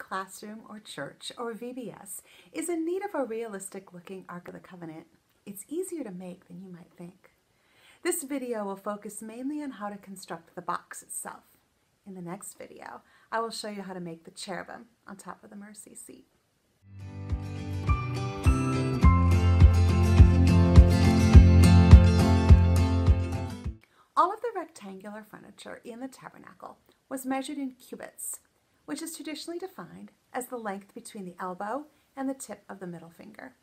classroom or church or VBS is in need of a realistic looking Ark of the Covenant, it's easier to make than you might think. This video will focus mainly on how to construct the box itself. In the next video, I will show you how to make the cherubim on top of the mercy seat. All of the rectangular furniture in the tabernacle was measured in cubits, which is traditionally defined as the length between the elbow and the tip of the middle finger.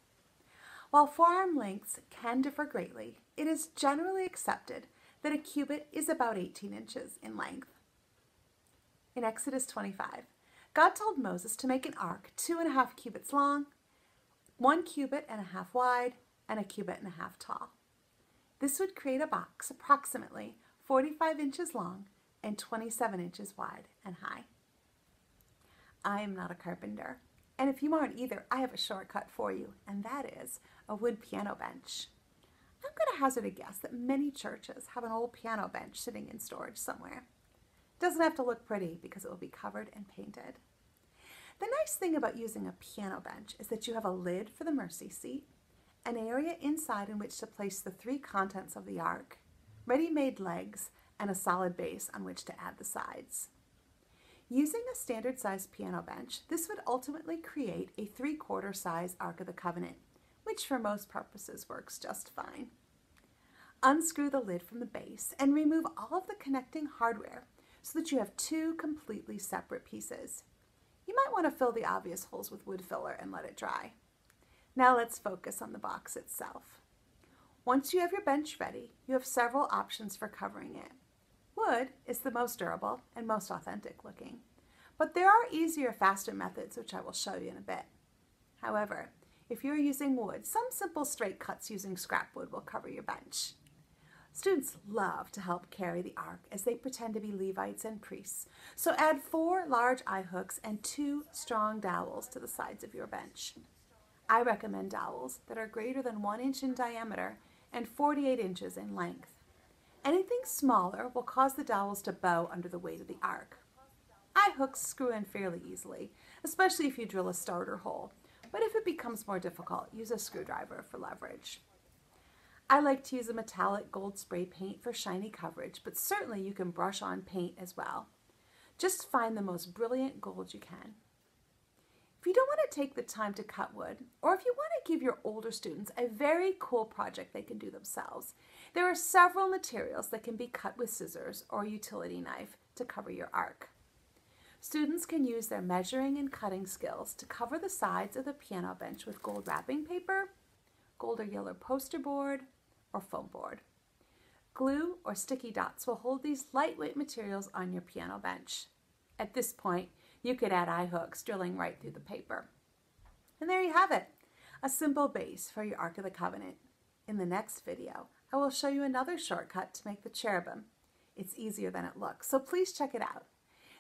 While forearm lengths can differ greatly, it is generally accepted that a cubit is about 18 inches in length. In Exodus 25, God told Moses to make an ark 2.5 cubits long, 1.5 cubits wide, and 1.5 cubits tall. This would create a box approximately 45 inches long and 27 inches wide and high. I am not a carpenter, and if you aren't either, I have a shortcut for you, and that is a wood piano bench. I'm going to hazard a guess that many churches have an old piano bench sitting in storage somewhere. It doesn't have to look pretty because it will be covered and painted. The nice thing about using a piano bench is that you have a lid for the mercy seat, an area inside in which to place the 3 contents of the ark, ready-made legs, and a solid base on which to add the sides. Using a standard-sized piano bench, this would ultimately create a 3/4 size Ark of the Covenant, which for most purposes works just fine. Unscrew the lid from the base and remove all of the connecting hardware so that you have 2 completely separate pieces. You might want to fill the obvious holes with wood filler and let it dry. Now let's focus on the box itself. Once you have your bench ready, you have several options for covering it. Wood is the most durable and most authentic looking, but there are easier, faster methods which I will show you in a bit. However, if you're using wood, some simple straight cuts using scrap wood will cover your bench. Students love to help carry the ark as they pretend to be Levites and priests, so add 4 large eye hooks and 2 strong dowels to the sides of your bench. I recommend dowels that are greater than 1 inch in diameter and 48 inches in length. Anything smaller will cause the dowels to bow under the weight of the ark. Eye hooks screw in fairly easily, especially if you drill a starter hole, but if it becomes more difficult, use a screwdriver for leverage. I like to use a metallic gold spray paint for shiny coverage, but certainly you can brush on paint as well. Just find the most brilliant gold you can. If you don't want to take the time to cut wood, or if you want to give your older students a very cool project they can do themselves, there are several materials that can be cut with scissors or a utility knife to cover your ark. Students can use their measuring and cutting skills to cover the sides of the piano bench with gold wrapping paper, gold or yellow poster board, or foam board. Glue or sticky dots will hold these lightweight materials on your piano bench. At this point, you could add eye hooks drilling right through the paper. And there you have it, a simple base for your Ark of the Covenant. In the next video, I will show you another shortcut to make the cherubim. It's easier than it looks, so please check it out.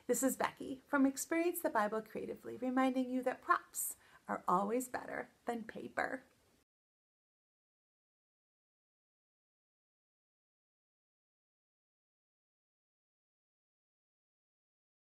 This is Becky from Experience the Bible Creatively, reminding you that props are always better than paper.